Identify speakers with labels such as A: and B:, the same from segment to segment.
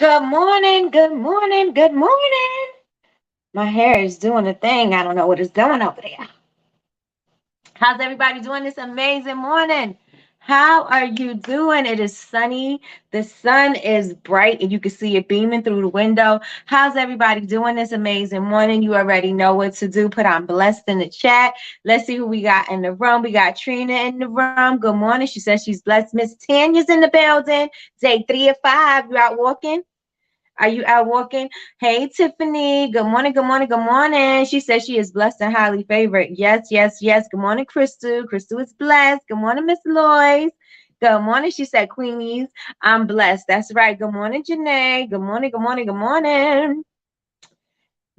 A: Good morning, good morning, good morning. My hair is doing a thing. I don't know what it's doing over there. How's everybody doing this amazing morning? How are you doing? It is sunny. The sun is bright and you can see it beaming through the window. How's everybody doing this amazing morning? You already know what to do. Put on blessed in the chat. Let's see who we got in the room. We got Trina in the room. Good morning. She says she's blessed. Miss Tanya's in the building. Day 3 of 5. You out walking? Are you out walking? Hey, Tiffany. Good morning, good morning, good morning. She says she is blessed and highly favored. Yes, yes, yes. Good morning, Crystal. Crystal is blessed. Good morning, Miss Lois. Good morning. She said, Queenies, I'm blessed. That's right. Good morning, Janae. Good morning, good morning, good morning.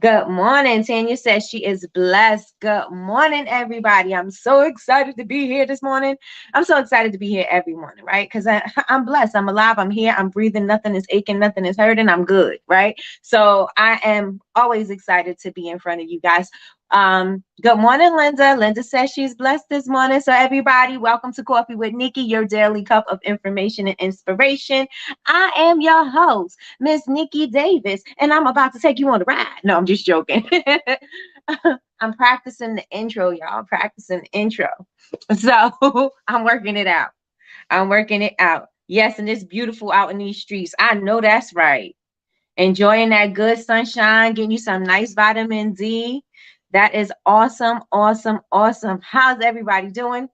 A: Good morning. Tanya says she is blessed. Good morning, everybody. I'm so excited to be here this morning. I'm so excited to be here every morning, right? Because I'm blessed. I'm alive. I'm here. I'm breathing. Nothing is aching. Nothing is hurting. I'm good, right? So I am always excited to be in front of you guys. Good morning, Linda. Linda says she's blessed this morning. So everybody, welcome to Coffee with Nikki, your daily cup of information and inspiration. I am your host, Miss Nikki Davis, and I'm about to take you on a ride. No, I'm just joking. I'm practicing the intro, y'all. Practicing the intro. So I'm working it out. I'm working it out. Yes, and it's beautiful out in these streets. I know that's right. Enjoying that good sunshine, getting you some nice vitamin D. That is awesome, awesome, awesome. How's everybody doing?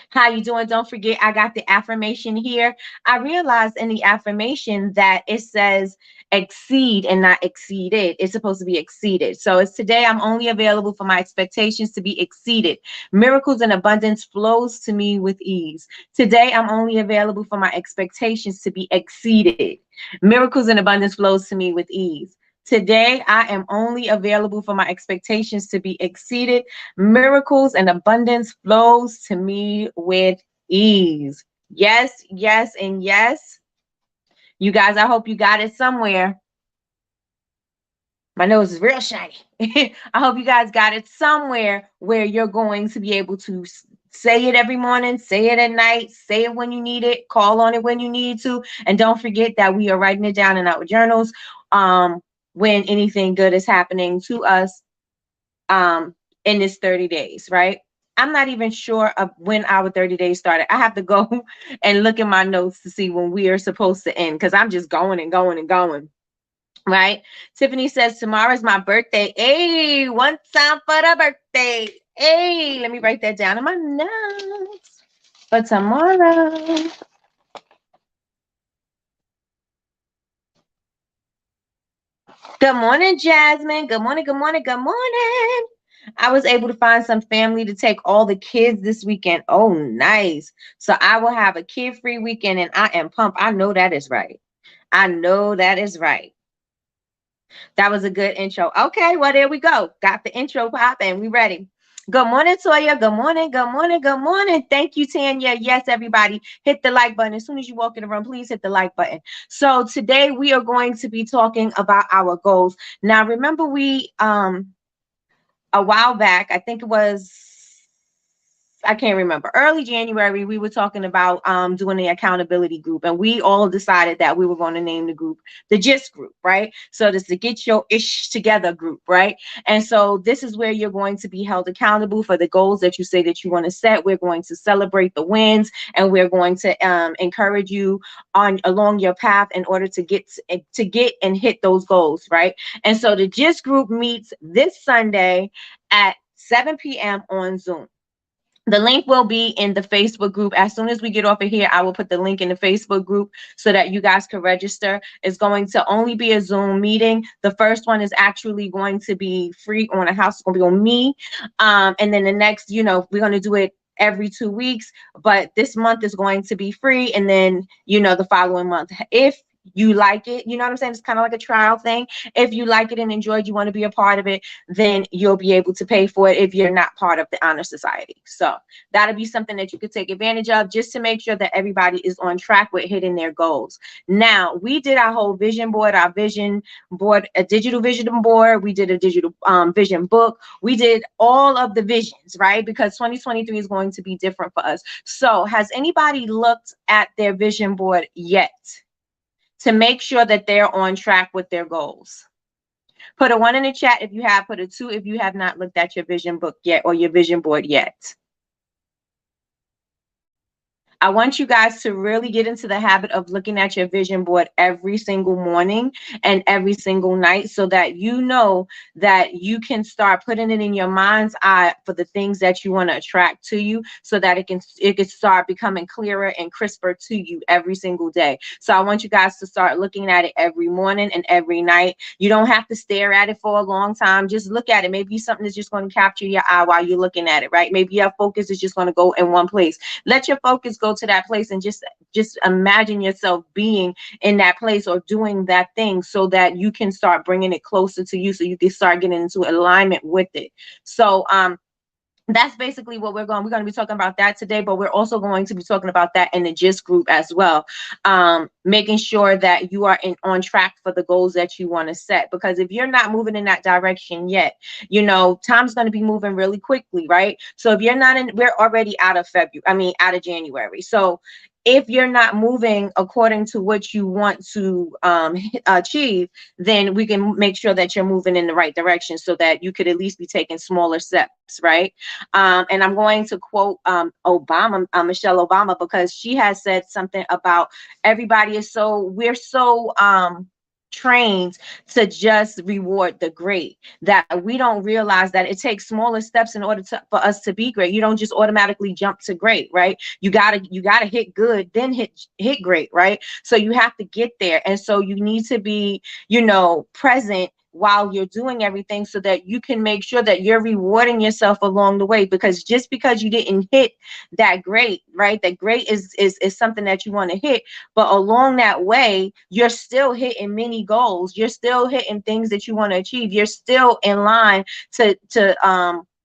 A: How you doing? Don't forget, I got the affirmation here. I realized in the affirmation that it says exceed and not exceeded. It's supposed to be exceeded. So it's today I'm only available for my expectations to be exceeded. Miracles and abundance flows to me with ease. Today I'm only available for my expectations to be exceeded. Miracles and abundance flows to me with ease. Today, I am only available for my expectations to be exceeded. Miracles and abundance flows to me with ease. Yes, yes, and yes. You guys, I hope you got it somewhere. My nose is real shiny. I hope you guys got it somewhere where you're going to be able to say it every morning, say it at night, say it when you need it, call on it when you need to. And don't forget that we are writing it down in our journals when anything good is happening to us in this 30 days, right? I'm not even sure of when our 30 days started. I have to go and look at my notes to see when we are supposed to end because I'm just going and going and going. Right? Tiffany says tomorrow's my birthday. Hey, one time for the birthday. Hey, let me write that down in my notes for tomorrow. Good morning, Jasmine. Good morning, good morning, good morning. I was able to find some family to take all the kids this weekend. Oh, nice. So I will have a kid-free weekend and I am pumped. I know that is right. I know that is right. That was a good intro. Okay, well, there we go. Got the intro popping. We ready. Good morning, Toya. Good morning. Good morning. Good morning. Thank you, Tanya. Yes, everybody, hit the like button. As soon as you walk in the room, please hit the like button. So today we are going to be talking about our goals. Now, remember we a while back, I think it was I can't remember. Early January, we were talking about doing the accountability group, and we all decided that we were going to name the group the GIST group, right? So this is the Get Your Ish Together group, right? And so this is where you're going to be held accountable for the goals that you say that you want to set. We're going to celebrate the wins, and we're going to encourage you on along your path in order to get and hit those goals, right? And so the GIST group meets this Sunday at 7 p.m. on Zoom. The link will be in the Facebook group. As soon as we get off of here, I will put the link in the Facebook group so that you guys can register. It's going to only be a Zoom meeting. The first one is actually going to be free on a house. It's going to be on me. And then the next, we're going to do it every 2 weeks. But this month is going to be free. And then, the following month, if you like it, you know what I'm saying? It's kind of like a trial thing. If you like it and enjoyed, you want to be a part of it, then you'll be able to pay for it if you're not part of the Honor Society. So that'll be something that you could take advantage of just to make sure that everybody is on track with hitting their goals. Now, we did our whole vision board, a digital vision board. We did a digital vision book. We did all of the visions, right? Because 2023 is going to be different for us. So has anybody looked at their vision board yet? to make sure that they're on track with their goals. Put a 1 in the chat if you have, put a 2 if you have not looked at your vision book yet or your vision board yet. I want you guys to really get into the habit of looking at your vision board every single morning and every single night so that you know that you can start putting it in your mind's eye for the things that you want to attract to you so that it can start becoming clearer and crisper to you every single day. So I want you guys to start looking at it every morning and every night. You don't have to stare at it for a long time. Just look at it. Maybe something is just going to capture your eye while you're looking at it, right? Maybe your focus is just going to go in one place. Let your focus go to that place and just imagine yourself being in that place or doing that thing so that you can start bringing it closer to you so you can start getting into alignment with it. So that's basically what we're going to be talking about that today, but we're also going to be talking about that in the GIST group as well. Making sure that you are on track for the goals that you want to set, because if you're not moving in that direction yet, you know, time's going to be moving really quickly, right? So if you're not in, we're already out of out of January. So if you're not moving according to what you want to achieve, then we can make sure that you're moving in the right direction so that you could at least be taking smaller steps, right? And I'm going to quote Michelle Obama, because she has said something about we're so trained to just reward the great that we don't realize that it takes smaller steps in order for us to be great. You don't just automatically jump to great, right? You gotta hit good, then hit great, right? So you have to get there, and so you need to be, you know, present while you're doing everything so that you can make sure that you're rewarding yourself along the way. Because just because you didn't hit that great, right? That great is something that you want to hit, but along that way, you're still hitting many goals. You're still hitting things that you want to achieve. You're still in line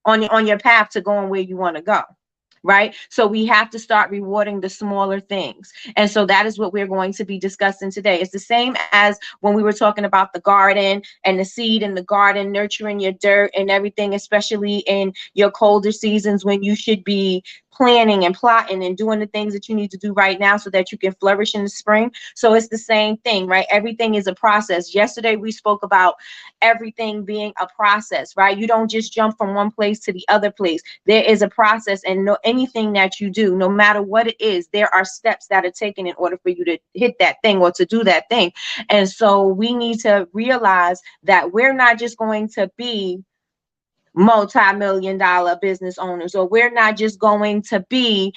A: on your path to going where you want to go. Right? So we have to start rewarding the smaller things. And so that is what we're going to be discussing today. It's the same as when we were talking about the garden and the seed in the garden, nurturing your dirt and everything, especially in your colder seasons when you should be planning and plotting and doing the things that you need to do right now so that you can flourish in the spring. So it's the same thing, right? Everything is a process. Yesterday we spoke about everything being a process, right? You don't just jump from one place to the other place. There is a process, and anything that you do, no matter what it is, there are steps that are taken in order for you to hit that thing or to do that thing. And so we need to realize that we're not just going to be multi-million-dollar business owners, or we're not just going to be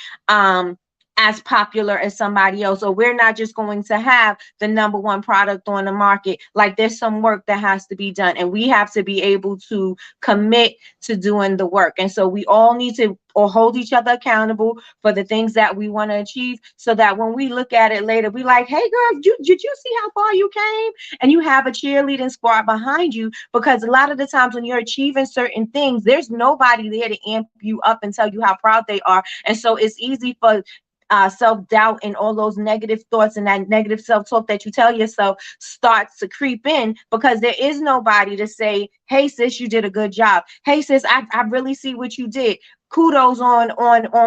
A: as popular as somebody else, or we're not just going to have the number one product on the market. Like, there's some work that has to be done, and we have to be able to commit to doing the work. And so we all need to or hold each other accountable for the things that we want to achieve, so that when we look at it later, we like, hey girl, did you see how far you came? And you have a cheerleading squad behind you, because a lot of the times when you're achieving certain things, there's nobody there to amp you up and tell you how proud they are. And so it's easy for self-doubt and all those negative thoughts and that negative self-talk that you tell yourself starts to creep in, because there is nobody to say, hey sis, you did a good job. Hey sis, I really see what you did. Kudos on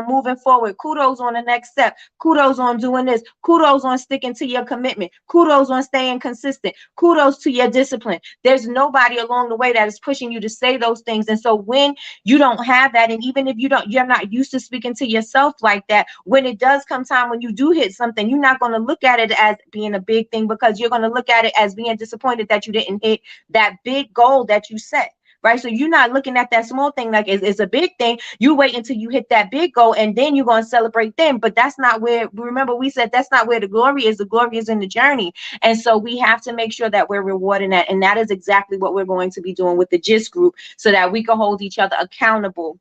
A: moving forward. Kudos on the next step. Kudos on doing this. Kudos on sticking to your commitment. Kudos on staying consistent. Kudos to your discipline. There's nobody along the way that is pushing you to say those things. And so when you don't have that, and even if you're not used to speaking to yourself like that, when it does come time when you do hit something, you're not going to look at it as being a big thing, because you're going to look at it as being disappointed that you didn't hit that big goal that you set. Right? So you're not looking at that small thing like it's a big thing. You wait until you hit that big goal, and then you're going to celebrate them. But that's not where, remember we said that's not where the glory is. The glory is in the journey. And so we have to make sure that we're rewarding that. And that is exactly what we're going to be doing with the GIST group, so that we can hold each other accountable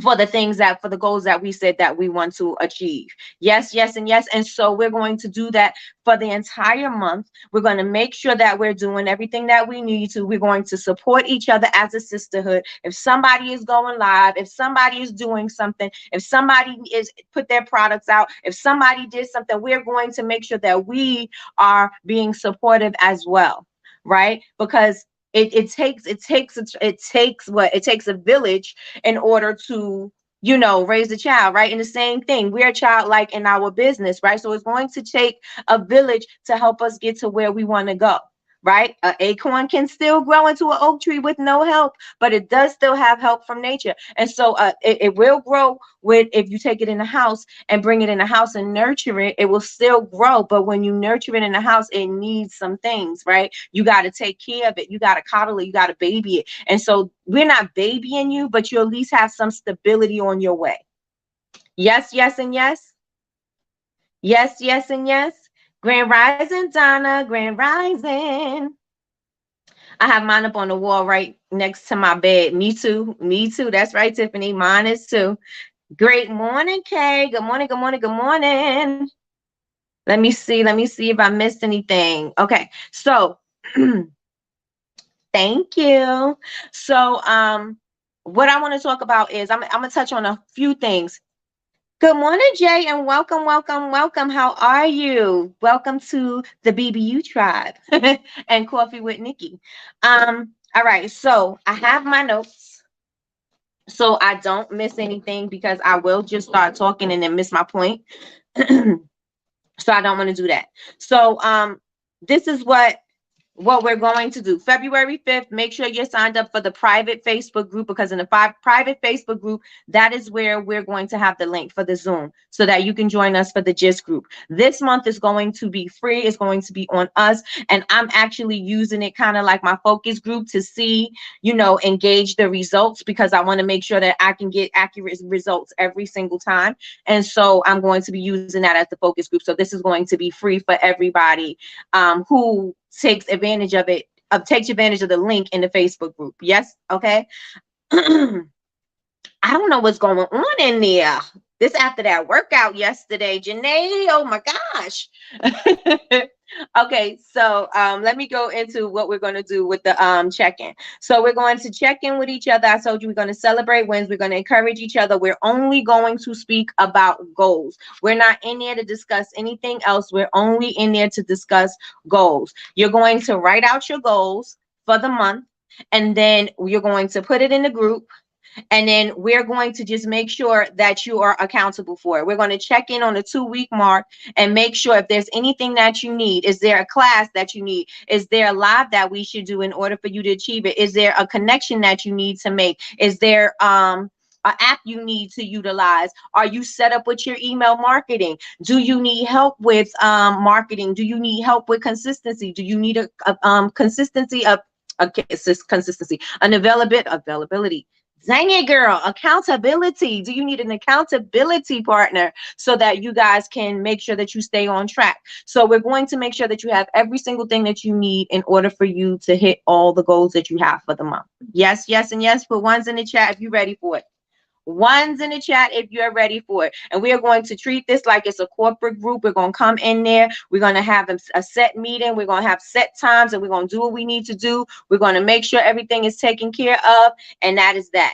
A: for the goals that we said that we want to achieve. Yes, yes, and yes. And so we're going to do that for the entire month. We're going to make sure that we're doing everything that we need to. We're going to support each other as a sisterhood. If somebody is going live, if somebody is doing something, if somebody is put their products out, if somebody did something, we're going to make sure that we are being supportive as well, right? Because it takes a village in order to raise a child, right? And the same thing, we're childlike in our business, right? So it's going to take a village to help us get to where we want to go, right? An acorn can still grow into an oak tree with no help, but it does still have help from nature. And so it will grow with, if you take it in the house and bring it in the house and nurture it, it will still grow. But when you nurture it in the house, it needs some things, right? You got to take care of it. You got to coddle it. You got to baby it. And so we're not babying you, but you at least have some stability on your way. Yes, yes, and yes. Yes, yes, and yes. Grand Rising, Donna. Grand Rising. I have mine up on the wall right next to my bed. Me too. Me too. That's right, Tiffany. Mine is too. Great morning, Kay. Good morning. Good morning. Good morning. Let me see. Let me see if I missed anything. Okay. So thank you. So what I want to talk about is I'm gonna touch on a few things. Good morning, Jay, and welcome, welcome, welcome. How are you? Welcome to the BBU tribe and Coffee with Nikki. All right, so I have my notes so I don't miss anything, because I will just start talking and then miss my point. So I don't want to do that. So this is what we're going to do. February 5th, make sure you're signed up for the private Facebook group, because in the private Facebook group, that is where we're going to have the link for the Zoom so that you can join us for the GIST group. This month is going to be free. It's going to be on us. And I'm actually using it kind of like my focus group to see, engage the results, because I want to make sure that I can get accurate results every single time. And so I'm going to be using that as the focus group. So this is going to be free for everybody who takes advantage of it, takes advantage of the link in the Facebook group. Yes. Okay. I don't know what's going on in there. This after that workout yesterday, Janae. Oh my gosh. Okay, so let me go into what we're going to do with the check-in. So we're going to check in with each other. I told you we're going to celebrate wins. We're going to encourage each other. We're only going to speak about goals. We're not in there to discuss anything else. We're only in there to discuss goals. You're going to write out your goals for the month, and then you're going to put it in the group. And then we're going to just make sure that you are accountable for it. We're going to check in on the 2-week mark and make sure if there's anything that you need. Is there a class that you need? Is there a live that we should do in order for you to achieve it? Is there a connection that you need to make? Is there an app you need to utilize? Are you set up with your email marketing? Do you need help with marketing? Do you need help with consistency? Do you need a consistency of consistency, an availability? Dang it, girl. Accountability. Do you need an accountability partner so that you guys can make sure that you stay on track? So we're going to make sure that you have every single thing that you need in order for you to hit all the goals that you have for the month. Yes, yes, and yes. Put ones in the chat if you're ready for it. Ones in the chat if you're ready for it. And we are going to treat this like it's a corporate group. We're going to come in there. We're going to have a set meeting. We're going to have set times, and we're going to do what we need to do. We're going to make sure everything is taken care of. And that is that.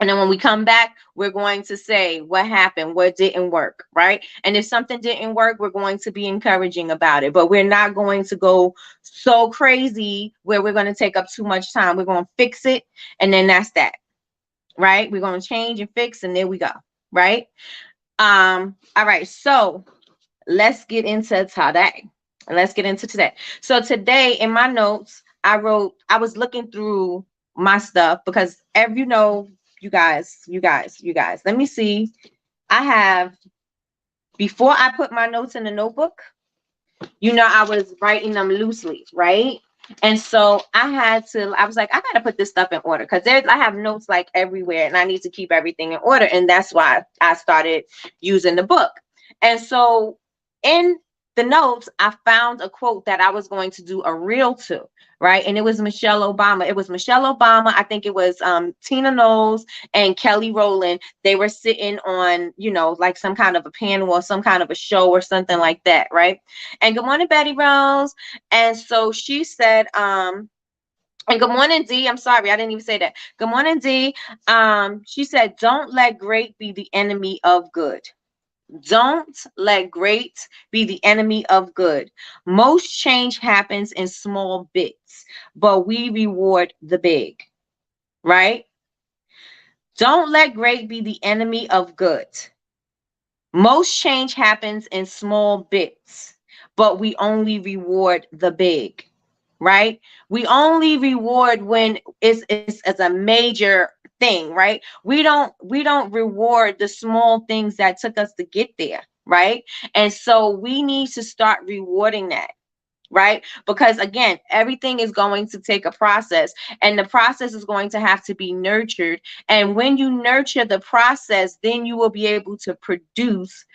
A: And then when we come back, we're going to say what happened, what didn't work, right? And if something didn't work, we're going to be encouraging about it. But we're not going to go so crazy where we're going to take up too much time. We're going to fix it, and then that's that. Right? We're going to change and fix, and there we go. Right? All right. So let's get into today. So today in my notes, I was looking through my stuff because you guys, let me see. I have, before I put my notes in the notebook, I was writing them loosely, right? And so I was like, I got to put this stuff in order, because I have notes like everywhere, and I need to keep everything in order. And that's why I started using the book. And so in the notes, I found a quote that I was going to do a reel to, right? And it was Michelle Obama. I think it was Tina Knowles and Kelly Rowland. They were sitting on, like some kind of a panel or some kind of a show or something like that, right? And good morning, Betty Rose. And so she said, and good morning, Dee. I'm sorry, I didn't even say that. Good morning, Dee. She said, don't let great be the enemy of good. Don't let great be the enemy of good. Most change happens in small bits, but we reward the big, right? Don't let great be the enemy of good. Most change happens in small bits, but we only reward the big, right? We only reward when it's as a major thing, right? We don't reward the small things that took us to get there, right? And so we need to start rewarding that, right? Because again, everything is going to take a process, and the process is going to have to be nurtured. And when you nurture the process, then you will be able to produce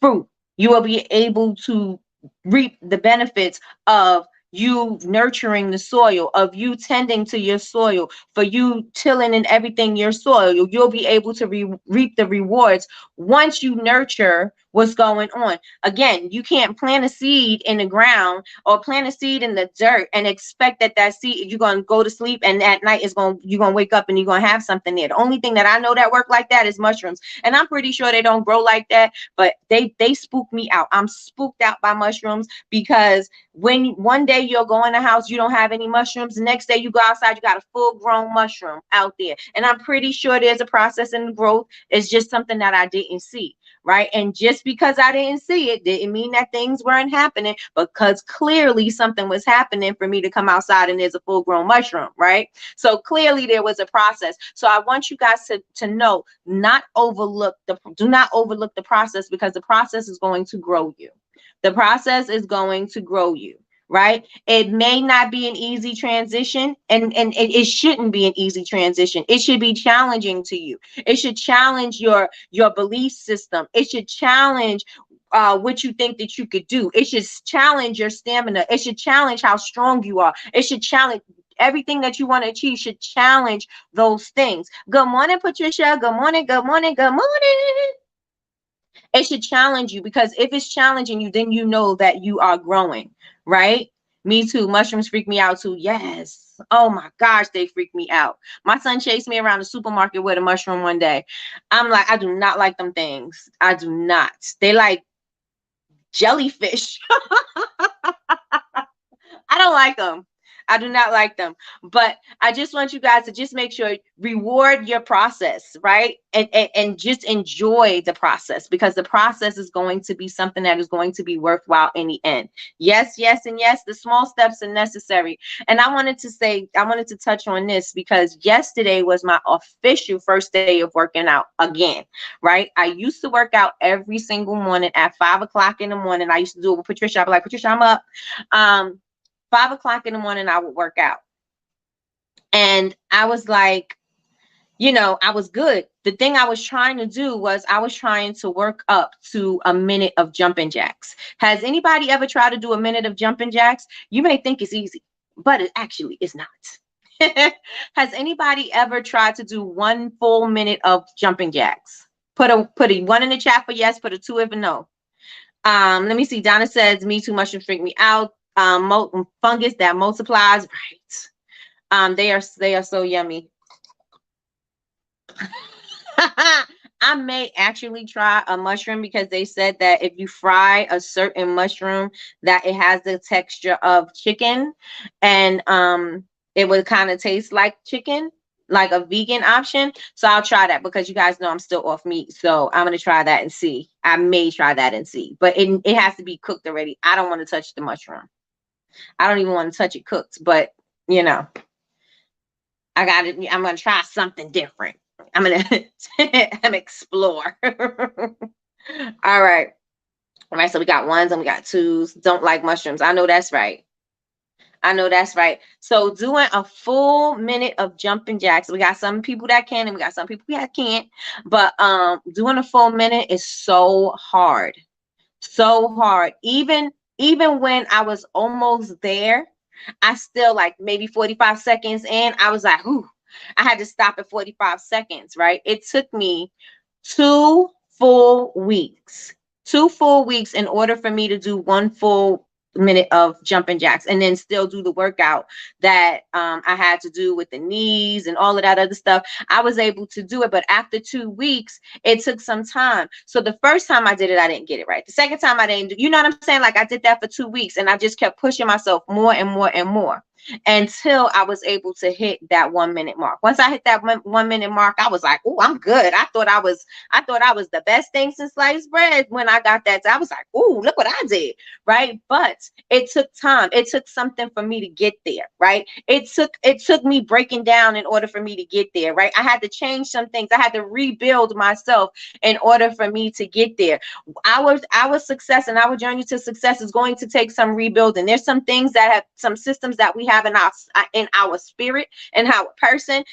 A: fruit. You will be able to reap the benefits of you nurturing the soil, of you tending to your soil, for you tilling and everything your soil. You'll be able to reap the rewards once you nurture what's going on. Again, you can't plant a seed in the ground or plant a seed in the dirt and expect that seed, you're going to go to sleep and at night you're going to wake up and you're going to have something there. The only thing that I know that work like that is mushrooms, and I'm pretty sure they don't grow like that, but they spook me out. I'm spooked out by mushrooms, because when one day you'll go in the house, you don't have any mushrooms. The next day you go outside, you got a full grown mushroom out there. And I'm pretty sure there's a process in the growth. It's just something that I didn't see. Right. And just because I didn't see it didn't mean that things weren't happening, because clearly something was happening for me to come outside and there's a full grown mushroom. Right. So clearly there was a process. So I want you guys to know, do not overlook the process, because the process is going to grow you. The process is going to grow you. Right. It may not be an easy transition, and it shouldn't be an easy transition. It should be challenging to you. It should challenge your belief system. It should challenge what you think that you could do. It should challenge your stamina. It should challenge how strong you are. It should challenge everything that you want to achieve. Should challenge those things. Good morning, Patricia. Good morning. Good morning. Good morning. It should challenge you, because if it's challenging you, then you know that you are growing, right? Me too. Mushrooms freak me out too. Yes. Oh my gosh, they freak me out. My son chased me around the supermarket with a mushroom one day. I'm like, I do not like them things. I do not. They like jellyfish. I don't like them. I do not like them. But I just want you guys to just make sure, reward your process, right? And just enjoy the process, because the process is going to be something that is going to be worthwhile in the end. Yes, yes, and yes, the small steps are necessary. And I wanted to touch on this, because yesterday was my official first day of working out again, right? I used to work out every single morning at 5 o'clock in the morning. I used to do it with Patricia. I'd be like, Patricia, I'm up. 5 o'clock in the morning, I would work out. And I was like, I was good. The thing I was trying to do was I was trying to work up to a minute of jumping jacks. Has anybody ever tried to do a minute of jumping jacks? You may think it's easy, but it actually is not. Has anybody ever tried to do 1 full minute of jumping jacks? Put a 1 in the chat for yes, put a 2 if no. Let me see. Donna says, me too, mushrooms freak me out. Fungus that multiplies, right? They are so yummy. I may actually try a mushroom, because they said that if you fry a certain mushroom, that it has the texture of chicken, and it would kind of taste like chicken, like a vegan option. So I'll try that, because you guys know I'm still off meat. So I'm going to try that and see. I may try that and see, but it has to be cooked already. I don't want to touch the mushroom. I don't even want to touch it cooked, but I got it. I'm going to try something different. I'm going to explore. All right. All right. So we got 1s and we got 2s. Don't like mushrooms. I know that's right. So doing a full minute of jumping jacks. We got some people that can, and we got some people that can't. But doing a full minute is so hard. So hard. Even when I was almost there, I still, like, maybe 45 seconds in, I was like, ooh, I had to stop at 45 seconds, right? It took me 2 full weeks in order for me to do 1 full minute of jumping jacks, and then still do the workout that I had to do with the knees and all of that other stuff. I was able to do it, but after 2 weeks, it took some time. So the first time I did it, I didn't get it right. The second time I didn't do, you know what I'm saying? Like, I did that for 2 weeks, and I just kept pushing myself more and more and more. until I was able to hit that 1 minute mark. Once I hit that 1 minute mark, I was like, oh, I'm good. I thought I was the best thing since sliced bread when I got that. I was like, oh, look what I did. Right. But it took time. It took something for me to get there. Right. It took me breaking down in order for me to get there. Right. I had to change some things. I had to rebuild myself in order for me to get there. Our success and our journey to success is going to take some rebuilding. There's some things that have some systems that we have in our spirit and our person,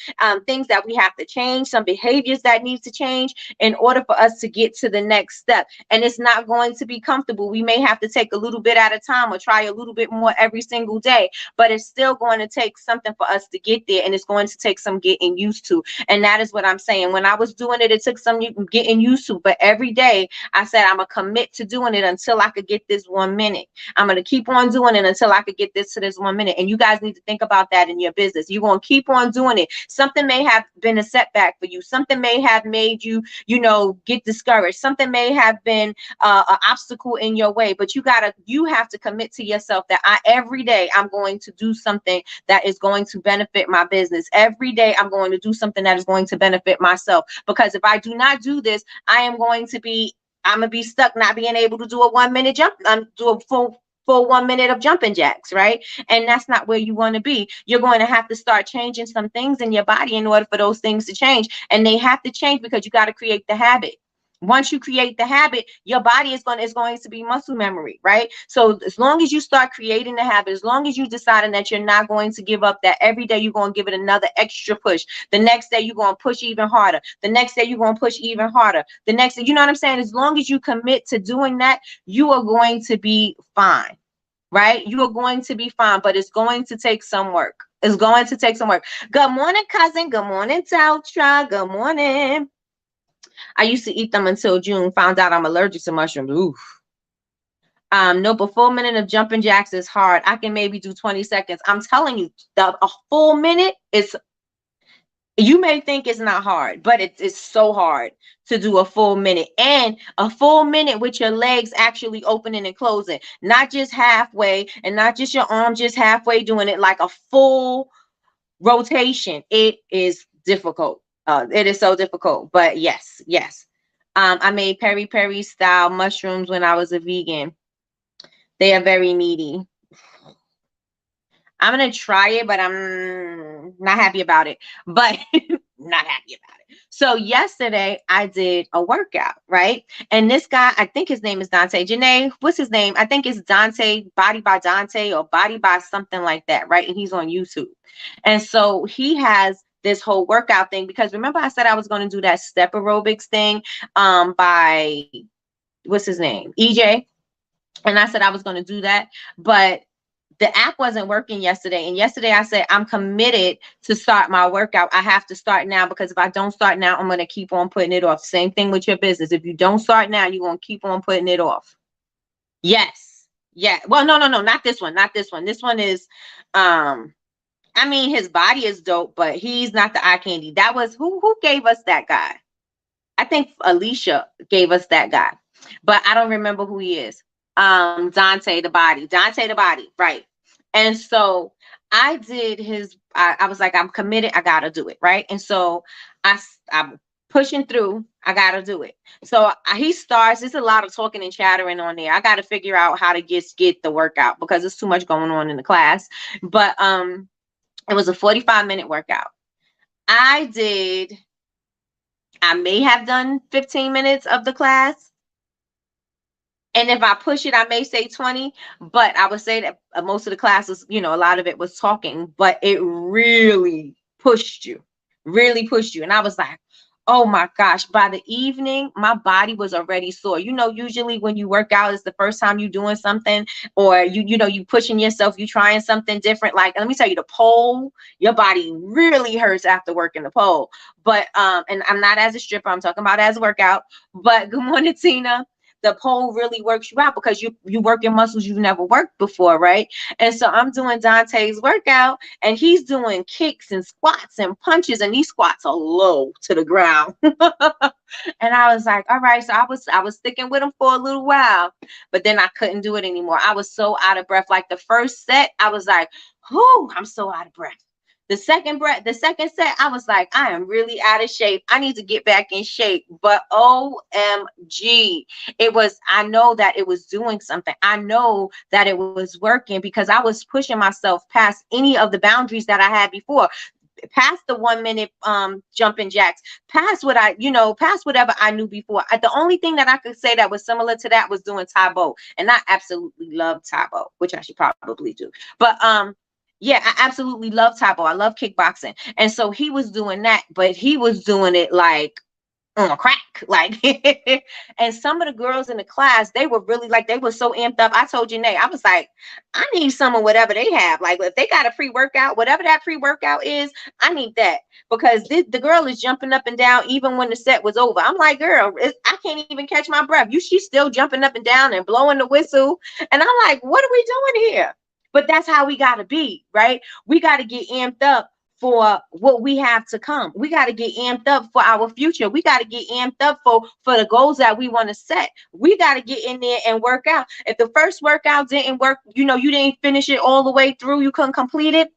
A: things that we have to change, some behaviors that need to change in order for us to get to the next step. And it's not going to be comfortable. We may have to take a little bit at a time or try a little bit more every single day, but it's still going to take something for us to get there, and it's going to take some getting used to. And that is what I'm saying. When I was doing it, it took some getting used to, but every day I said I'm gonna commit to doing it until I could get this 1 minute. I'm gonna keep on doing it until I could get this to this 1 minute. And you guys need to think about that in your business. You're gonna keep on doing it. Something may have been a setback for you. Something may have made you, get discouraged. Something may have been an obstacle in your way, but you have to commit to yourself that every day I'm going to do something that is going to benefit my business. Every day I'm going to do something that is going to benefit myself. Because if I do not do this, I'm going to be stuck not being able to do a 1 minute jump, do a full 1 minute of jumping jacks, right? And that's not where you want to be. You're going to have to start changing some things in your body in order for those things to change. And they have to change because you got to create the habit. Once you create the habit, your body is going to be muscle memory, right? So as long as you start creating the habit, as long as you deciding that you're not going to give up, that every day you're going to give it another extra push. The next day you're going to push even harder. The next day you're going to push even harder. The next day, you know what I'm saying? As long as you commit to doing that, you are going to be fine, right? You are going to be fine, but it's going to take some work. It's going to take some work. Good morning, cousin. Good morning, Teltra. Good morning. I used to eat them until June. Found out I'm allergic to mushrooms. Oof. Nope, a full minute of jumping jacks is hard. I can maybe do 20 seconds. I'm telling you, a full minute is, you may think it's not hard, but it's so hard to do a full minute, and a full minute with your legs actually opening and closing, not just halfway, and not just your arm just halfway, doing it like a full rotation. It is difficult. It is so difficult, but yes. I made peri style mushrooms when I was a vegan. They are very meaty. I'm going to try it, but I'm not happy about it. But not happy about it. So yesterday I did a workout, right? And this guy, I think his name is Dante. Janae, what's his name? I think it's Dante, Body by Dante, or Body by something like that, right? And he's on YouTube. And so he has this whole workout thing, because remember I said I was going to do that step aerobics thing by, what's his name? EJ. And I said I was going to do that, but the app wasn't working yesterday. And yesterday I said, I'm committed to start my workout. I have to start now, because if I don't start now, I'm going to keep on putting it off. Same thing with your business. If you don't start now, you're going to keep on putting it off. Yes. Yeah. Well, no, not this one. Not this one. This one is, I mean, his body is dope, but he's not the eye candy. That was who gave us that guy? I think Alicia gave us that guy, but I don't remember who he is. Dante the body, right? And so I did his, I was like, I'm committed, I gotta do it, right? And so I'm pushing through, I gotta do it. So he starts, there's a lot of talking and chattering on there. I gotta figure out how to get the workout, because there's too much going on in the class. But it was a 45-minute workout. I may have done 15 minutes of the class. And if I push it, I may say 20, but I would say that most of the classes, a lot of it was talking, but it really pushed you. And I was like, oh my gosh, by the evening, my body was already sore. Usually when you work out, it's the first time you're doing something, or you pushing yourself, you trying something different. Like, let me tell you, the pole, your body really hurts after working the pole. But, and I'm not as a stripper, I'm talking about as a workout. But good morning, Tina. the pole really works you out because you work your muscles you've never worked before, right? And so I'm doing Dante's workout, and he's doing kicks and squats and punches, and these squats are low to the ground. And I was like, all right. So I was sticking with him for a little while, but then I couldn't do it anymore. I was so out of breath. Like the first set, I was like, whoo, I'm so out of breath. The second set, I was like, I am really out of shape. I need to get back in shape. But OMG, I know that it was doing something. I know that it was working because I was pushing myself past any of the boundaries that I had before, past the 1 minute jumping jacks, past past whatever I knew before. The only thing that I could say that was similar to that was doing Tae Bo, and I absolutely love Tae Bo, which I should probably do. But yeah, I absolutely love Tae Bo. I love kickboxing, and so he was doing that, but he was doing it like on a crack, like. And some of the girls in the class, they were really like, they were so amped up. I told Janae, I was like, I need some of whatever they have. Like if they got a pre-workout, whatever that pre-workout is, I need that, because the girl is jumping up and down even when the set was over. I'm like, girl, I can't even catch my breath. She's still jumping up and down and blowing the whistle, and I'm like, what are we doing here? But that's how we got to be, right? We got to get amped up for what we have to come. We got to get amped up for our future. We got to get amped up for the goals that we want to set. We got to get in there and work out. If the first workout didn't work, you didn't finish it all the way through, you couldn't complete it,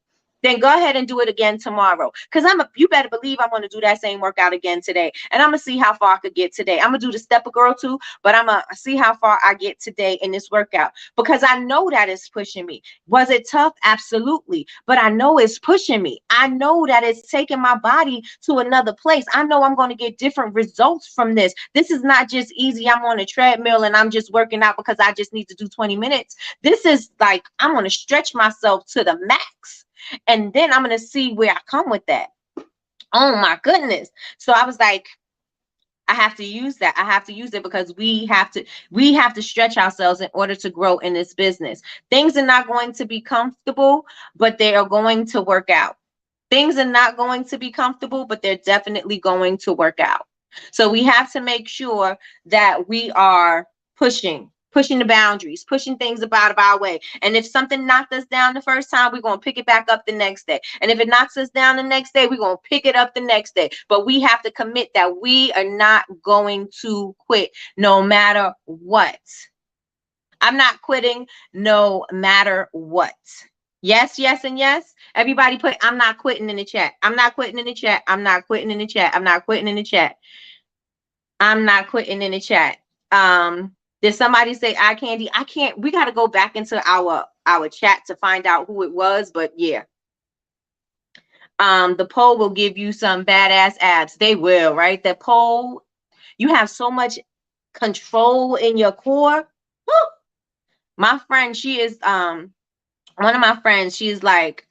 A: then go ahead and do it again tomorrow. Because you better believe I'm going to do that same workout again today. And I'm going to see how far I could get today. I'm going to do the stepper girl too, but I'm going to see how far I get today in this workout, because I know that it's pushing me. Was it tough? Absolutely. But I know it's pushing me. I know that it's taking my body to another place. I know I'm going to get different results from this. This is not just easy. I'm on a treadmill and I'm just working out because I just need to do 20 minutes. This is like, I'm going to stretch myself to the max. And then I'm going to see where I come with that. Oh my goodness. So I was like, I have to use that. I have to use it because we have to stretch ourselves in order to grow in this business. Things are not going to be comfortable, but they are going to work out. Things are not going to be comfortable, but they're definitely going to work out. So we have to make sure that we are pushing the boundaries, pushing things out of our way. And if something knocked us down the first time, we're going to pick it back up the next day. And if it knocks us down the next day, we're going to pick it up the next day. But we have to commit that we are not going to quit no matter what. I'm not quitting no matter what. Yes, yes, and yes. Everybody put I'm not quitting in the chat. I'm not quitting in the chat. I'm not quitting in the chat. I'm not quitting in the chat. I'm not quitting in the chat. Did somebody say eye candy? I can't. We got to go back into our chat to find out who it was. But yeah, the poll will give you some badass abs. They will, right? The poll, you have so much control in your core. Woo! My friend, she is one of my friends. She's like,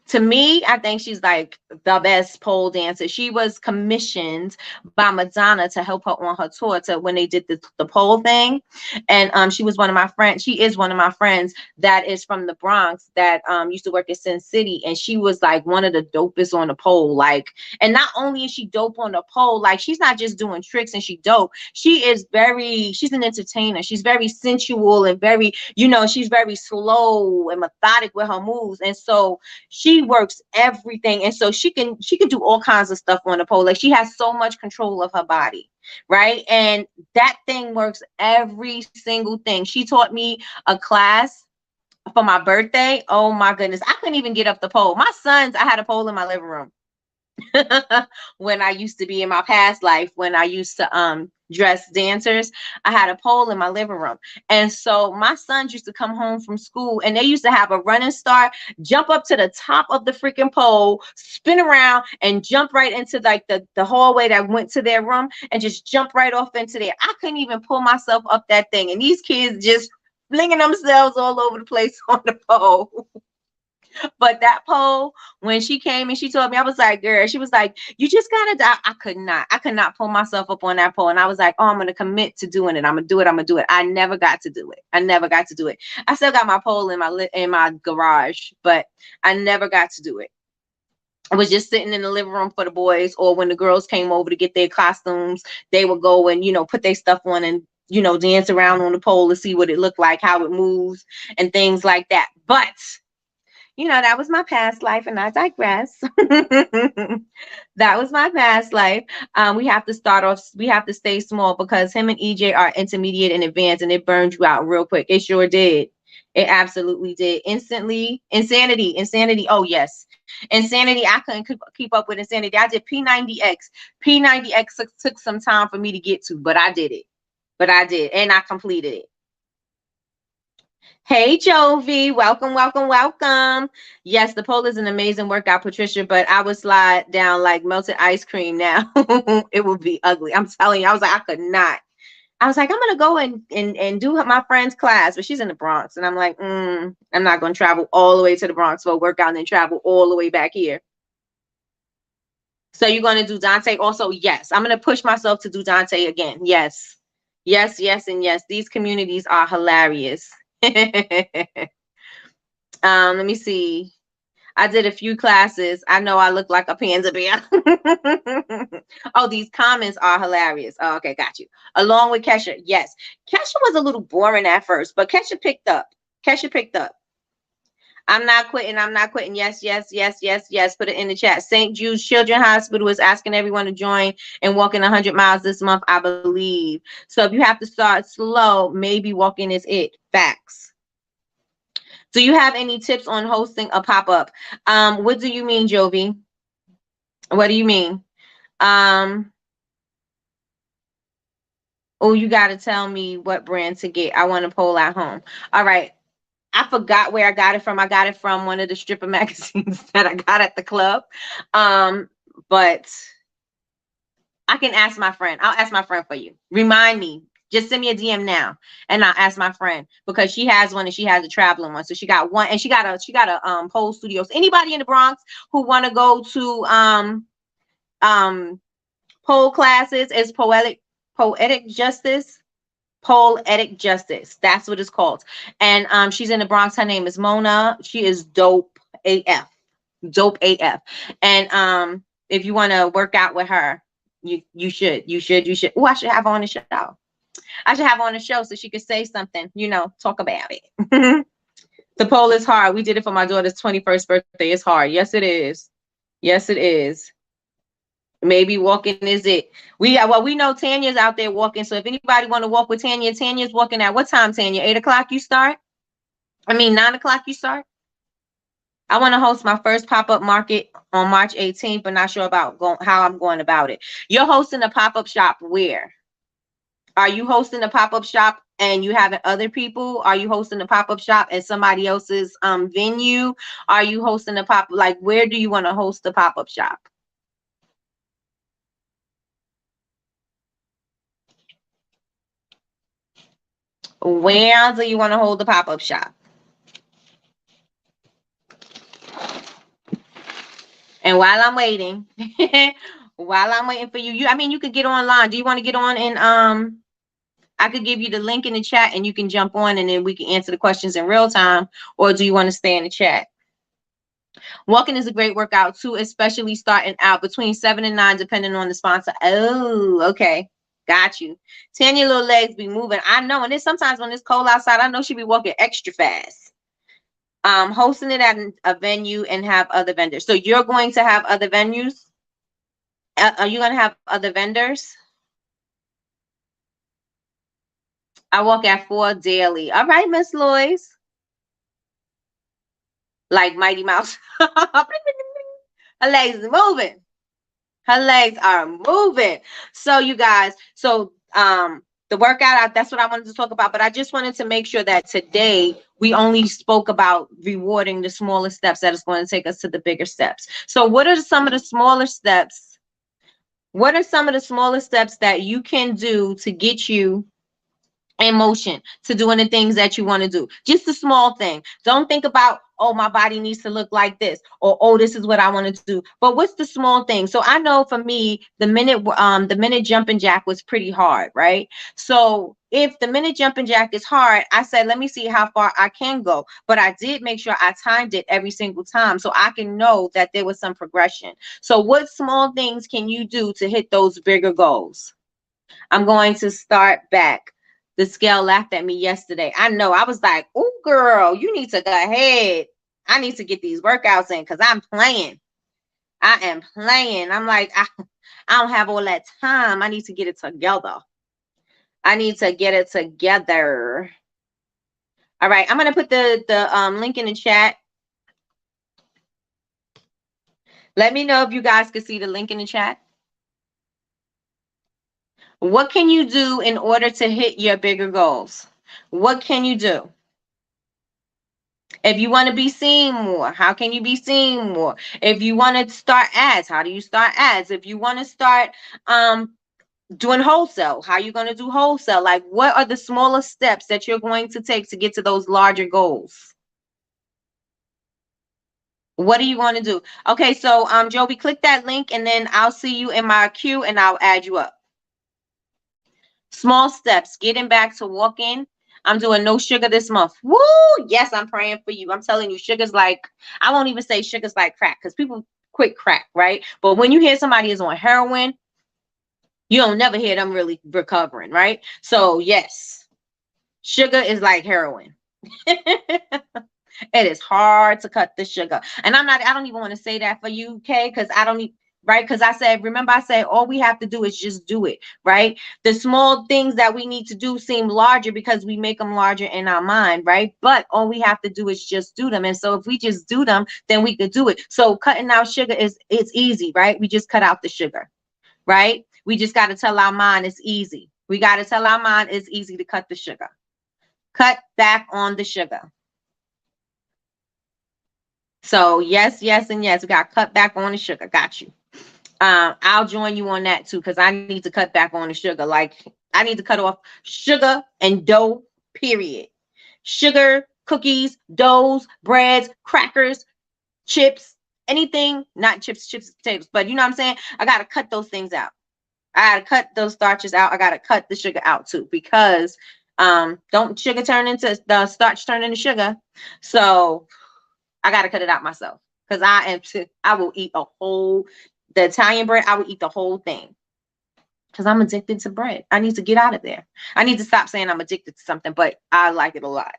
A: to me, I think she's like the best pole dancer. She was commissioned by Madonna to help her on her tour to when they did the pole thing. And she was one of my friends. She is one of my friends that is from the Bronx that used to work at Sin City. And she was like one of the dopest on the pole. Like, and not only is she dope on the pole, like she's not just doing tricks and she dope. She's an entertainer. She's very sensual and very, she's very slow and methodic with her moves. And so she works everything, and so she can do all kinds of stuff on the pole. Like she has so much control of her body, right? And that thing works every single thing. She taught me a class for my birthday. Oh my goodness, I couldn't even get up the pole. I had a pole in my living room when I used to be in my past life, when I used to dress dancers. I had a pole in my living room. And so my sons used to come home from school and they used to have a running start, jump up to the top of the freaking pole, spin around and jump right into like the hallway that went to their room and just jump right off into there. I couldn't even pull myself up that thing. And these kids just flinging themselves all over the place on the pole. But that pole, when she came and she told me, I was like, girl, she was like, you just gotta die. I could not pull myself up on that pole. And I was like, oh, I'm gonna commit to doing it. I'm gonna do it. I never got to do it. I still got my pole in my garage, but I never got to do it. I was just sitting in the living room for the boys, or when the girls came over to get their costumes, they would go and, put their stuff on and dance around on the pole to see what it looked like, how it moves, and things like that. But that was my past life, and I digress. That was my past life. We have to start off, we have to stay small because him and EJ are intermediate and advanced, and it burned you out real quick. It sure did. It absolutely did. Instantly. Insanity. Oh, yes. Insanity. I couldn't keep up with insanity. I did P90X. P90X took some time for me to get to, but I did it. And I completed it. Hey, Jovi. Welcome. Yes, the pole is an amazing workout, Patricia, but I would slide down like melted ice cream now. It would be ugly. I'm telling you, I was like, I could not. I was like, I'm going to go and do my friend's class, but she's in the Bronx. And I'm like, I'm not going to travel all the way to the Bronx for a workout and then travel all the way back here. So you're going to do Dante also? Yes. I'm going to push myself to do Dante again. Yes. And yes. These communities are hilarious. Let me see. I did a few classes. I know I look like a panda bear. Oh, these comments are hilarious. Oh, okay, got you. Along with Kesha, yes. Kesha was a little boring at first, but Kesha picked up. I'm not quitting. Yes. Put it in the chat. St. Jude's Children's Hospital is asking everyone to join and walking 100 miles this month, I believe. So if you have to start slow, maybe walking is it. Facts. Do you have any tips on hosting a pop-up? What do you mean, Jovi? What do you mean? Oh, you got to tell me what brand to get. I want a pole at home. All right. I forgot where I got it from. I got it from one of the stripper magazines that I got at the club. But I can ask my friend. I'll ask my friend for you. Remind me. Just send me a DM now, and I'll ask my friend because she has one and she has a traveling one. So she got one, and she got a pole studios. Anybody in the Bronx who want to go to pole classes is poetic justice. Poetic Justice. That's what it's called. And she's in the Bronx. Her name is Mona. She is dope AF. And if you want to work out with her, you should. Oh, I should have her on the show. So she could say something, talk about it. The poll is hard. We did it for my daughter's 21st birthday. It's hard. Yes, it is. Maybe walking is it. We know Tanya's out there walking. So if anybody want to walk with Tanya's walking at what time, Tanya? 8 o'clock you start? 9 o'clock you start? I want to host my first pop-up market on March 18th, but not sure about how I'm going about it. You're hosting a pop-up shop where? Are you hosting a pop-up shop and you having other people? Are you hosting a pop-up shop at somebody else's venue? Are you hosting a where do you want to host the pop-up shop? Where do you want to hold the pop-up shop? And while I'm waiting, for you, you could get online. Do you want to get on and I could give you the link in the chat and you can jump on and then we can answer the questions in real time, or do you want to stay in the chat? Walking is a great workout too, especially starting out between 7 and 9, depending on the sponsor. Oh, okay. Got you. Tanya little legs be moving. I know. And then sometimes when it's cold outside, I know she be walking extra fast. Hosting it at a venue and have other vendors. So you're going to have other venues? Are you going to have other vendors? I walk at 4 daily. All right, Miss Lois. Like Mighty Mouse. Her legs is moving. Her legs are moving. So you guys, the workout, that's what I wanted to talk about. But I just wanted to make sure that today we only spoke about rewarding the smaller steps that is going to take us to the bigger steps. So what are some of the smaller steps? What are some of the smaller steps that you can do to get you in motion to doing the things that you want to do? Just a small thing. Don't think about, oh, my body needs to look like this, or oh, this is what I want to do. But what's the small thing? So I know for me, the minute jumping jack was pretty hard, right? So if the minute jumping jack is hard, I said, let me see how far I can go. But I did make sure I timed it every single time so I can know that there was some progression. So what small things can you do to hit those bigger goals? I'm going to start back. The scale laughed at me yesterday. I know. I was like, "Oh, girl, you need to go ahead. I need to get these workouts in because I'm playing. I am playing." I'm like, I don't have all that time. I need to get it together. I need to get it together. All right. I'm gonna put the link in the chat. Let me know if you guys can see the link in the chat. What can you do in order to hit your bigger goals? What can you do? If you want to be seen more, how can you be seen more? If you want to start ads, how do you start ads? If you want to start doing wholesale, how are you going to do wholesale? Like, what are the smaller steps that you're going to take to get to those larger goals? What are you going to do? Okay, so Joby, click that link and then I'll see you in my queue and I'll add you up. Small steps, getting back to walking. I'm doing no sugar this month. Woo! Yes, I'm praying for you. I'm telling you, sugar's like, I won't even say sugar's like crack because people quit crack, right? But when you hear somebody is on heroin, you don't never hear them really recovering, right? So yes, sugar is like heroin. It is hard to cut the sugar. And I don't even want to say that for you, Kay, because I don't need, right? Because remember I said, all we have to do is just do it, right? The small things that we need to do seem larger because we make them larger in our mind, right? But all we have to do is just do them. And so if we just do them, then we could do it. So cutting out sugar it's easy, right? We just cut out the sugar, right? We just got to tell our mind it's easy. We got to tell our mind it's easy to cut the sugar. Cut back on the sugar. So yes, yes, and yes, we got to cut back on the sugar. Got you. I'll join you on that too because I need to cut back on the sugar. Like I need to cut off sugar and dough. Period. Sugar, cookies, doughs, breads, crackers, chips, anything. Not chips, potatoes. But you know what I'm saying? I got to cut those things out. I got to cut those starches out. I got to cut the sugar out too because don't sugar turn into the starch turn into sugar. So I got to cut it out myself because I will eat the Italian bread. I will eat the whole thing because I'm addicted to bread. I need to get out of there. I need to stop saying I'm addicted to something, but I like it a lot.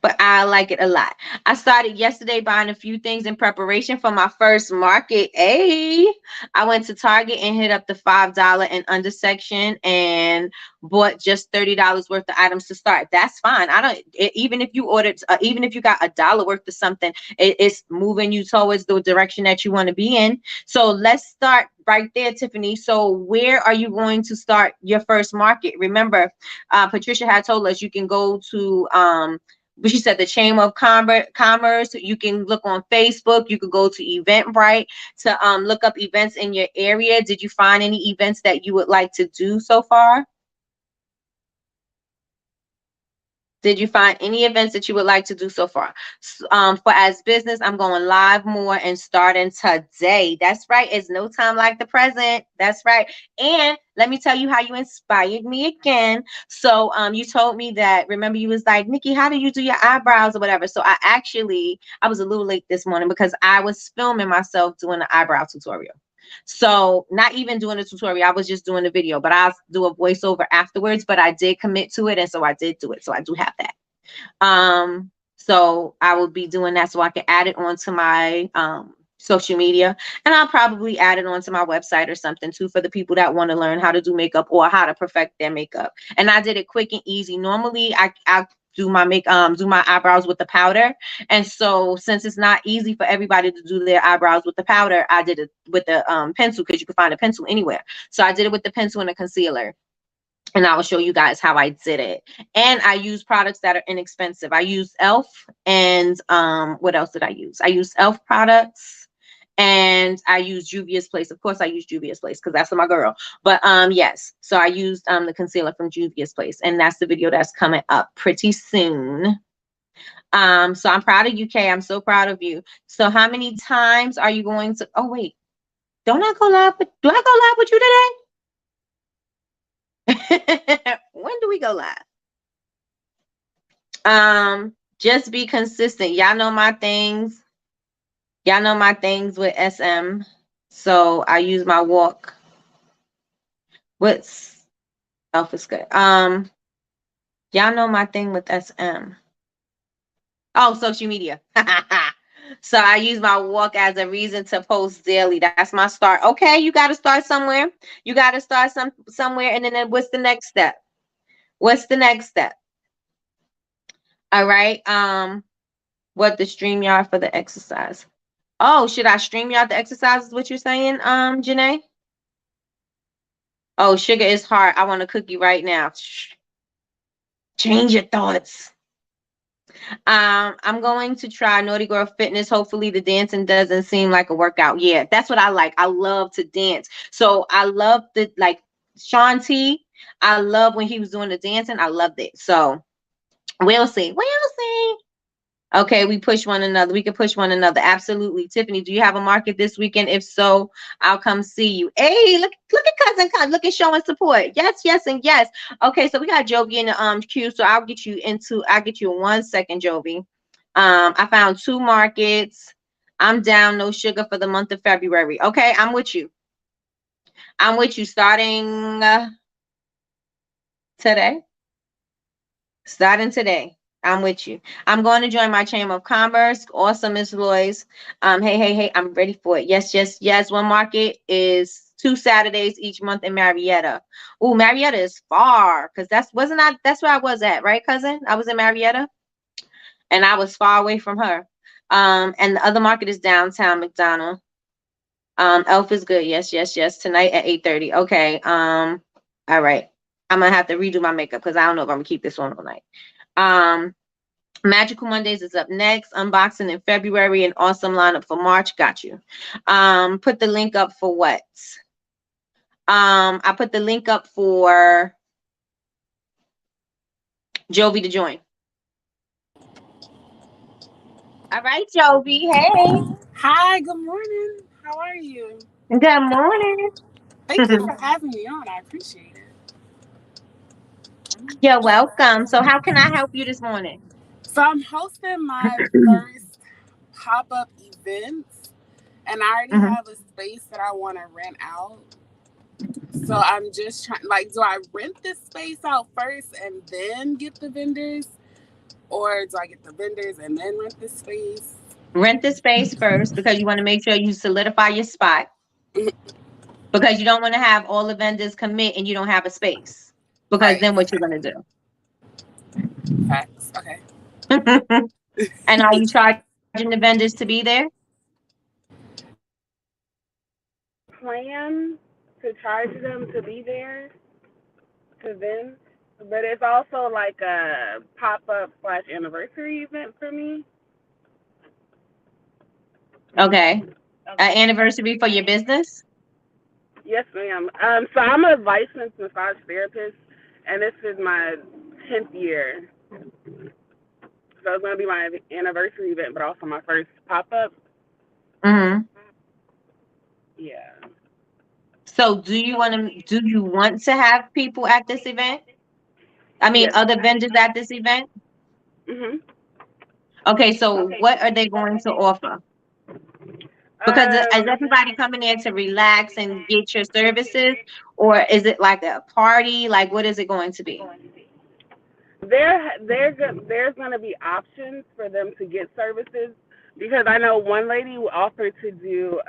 A: But I like it a lot. I started yesterday buying a few things in preparation for my first market. Hey, I went to Target and hit up the $5 and under section and bought just $30 worth of items to start. That's fine. Even if you ordered, even if you got $1 worth of something, it's moving you towards the direction that you want to be in. So let's start right there, Tiffany. So where are you going to start your first market? Remember, Patricia had told us you can go to but she said the Chamber of Commerce. You can look on Facebook. You could go to Eventbrite to look up events in your area. Did you find any events that you would like to do so far? Did you find any events that you would like to do so far? For as business, I'm going live more and starting today. That's right. It's no time like the present. That's right. And let me tell you how you inspired me again. So you told me that, remember you was like, Nikki, how do you do your eyebrows or whatever? So I was a little late this morning because I was filming myself doing the eyebrow tutorial. So not even doing a tutorial, I was just doing a video, but I'll do a voiceover afterwards, but I did commit to it. And so I did do it. So I do have that. So I will be doing that so I can add it onto my social media, and I'll probably add it onto my website or something too for the people that want to learn how to do makeup or how to perfect their makeup. And I did it quick and easy. Normally I do my do my eyebrows with the powder, and so since it's not easy for everybody to do their eyebrows with the powder, I did it with the pencil because you can find a pencil anywhere. So I did it with the pencil and a concealer. And I will show you guys how I did it. And I use products that are inexpensive. I use e.l.f. and what else did I use? I use e.l.f. products and I use Juvia's Place. Of course I use Juvia's Place because that's my girl. But yes, so I used the concealer from Juvia's Place, and that's the video that's coming up pretty soon. So I'm proud of you, Kay. I'm so proud of you. So how many times are you going to, oh wait, don't I go live with, do I go live with you today? When do we go live? Just be consistent. Y'all know my things. Y'all know my things with SM. So I use my walk. Elf is good. Y'all know my thing with SM. Oh, social media. So I use my walk as a reason to post daily. That's my start. Okay, you got to start somewhere. You got to start somewhere, and then what's the next step? What's the next step? All right. What the StreamYard for the exercise? Oh, should I StreamYard the exercise? Is what you're saying, Janae? Oh, sugar is hard. I want a cookie right now. Change your thoughts. I'm going to try Naughty Girl Fitness. Hopefully the dancing doesn't seem like a workout. Yeah, that's what I like. I love to dance. So I love the like Sean T. I love when he was doing the dancing. I loved it. So we'll see. We'll see. Okay, we push one another. We can push one another. Absolutely. Tiffany, do you have a market this weekend? If so, I'll come see you. Hey, look at cousin Con. Look at showing support. Yes, yes, and yes. Okay, so we got Jovi in the queue. So I'll get you in 1 second, Jovi. I found 2 markets. I'm down, no sugar for the month of February. Okay, I'm with you. I'm with you starting today. Starting today. I'm with you. I'm going to join my Chamber of Commerce. Awesome, Miss Lois. Hey. I'm ready for it. Yes, yes, yes. One market is 2 Saturdays each month in Marietta. Oh, Marietta is far because that's where I was at, right, cousin? I was in Marietta and I was far away from her. And the other market is downtown McDonald. Elf is good. Yes, yes, yes. Tonight at 8:30. Okay. All right. I'm gonna have to redo my makeup because I don't know if I'm gonna keep this on all night. Um, Magical Mondays is up next. Unboxing in February. An awesome lineup for March. Got you. Put the link up for what? I put the link up for Jovi to join. All right, Jovi. Hey.
B: Hi, good morning. How are you?
A: Good morning.
B: Thank you for having me on. I appreciate it.
A: You're welcome. So, how can I help you this morning?
B: So, I'm hosting my first pop up event, and I already
A: Mhm.
B: have a space that I want to rent out. So, I'm just trying, like, do I rent this space out first and then get the vendors? Or do I get the vendors and then rent the space?
A: Rent the space first because you want to make sure you solidify your spot because you don't want to have all the vendors commit and you don't have a space because
B: Right.
A: then what you're going to
B: Facts. Okay.
A: do. And are you charging the vendors to be there?
B: Plan to charge them to be there to them, but it's also like a pop up slash anniversary event for me.
A: Okay. An
B: Okay.
A: anniversary for your business?
B: Yes, ma'am. So I'm a licensed massage therapist, and this is my 10th year. So it's gonna be my anniversary event, but also my first pop up.
A: Hmm.
B: Yeah.
A: So do you want to have people at this event? I mean,
B: Yes.
A: other vendors at this event?
B: Mhm.
A: Okay, so what are they going to offer? Because is
B: Um,
A: everybody coming there to relax and get your services, or is it like a party? Like, what is it going to be?
B: there's gonna be options for them to get services because I know one lady offered to do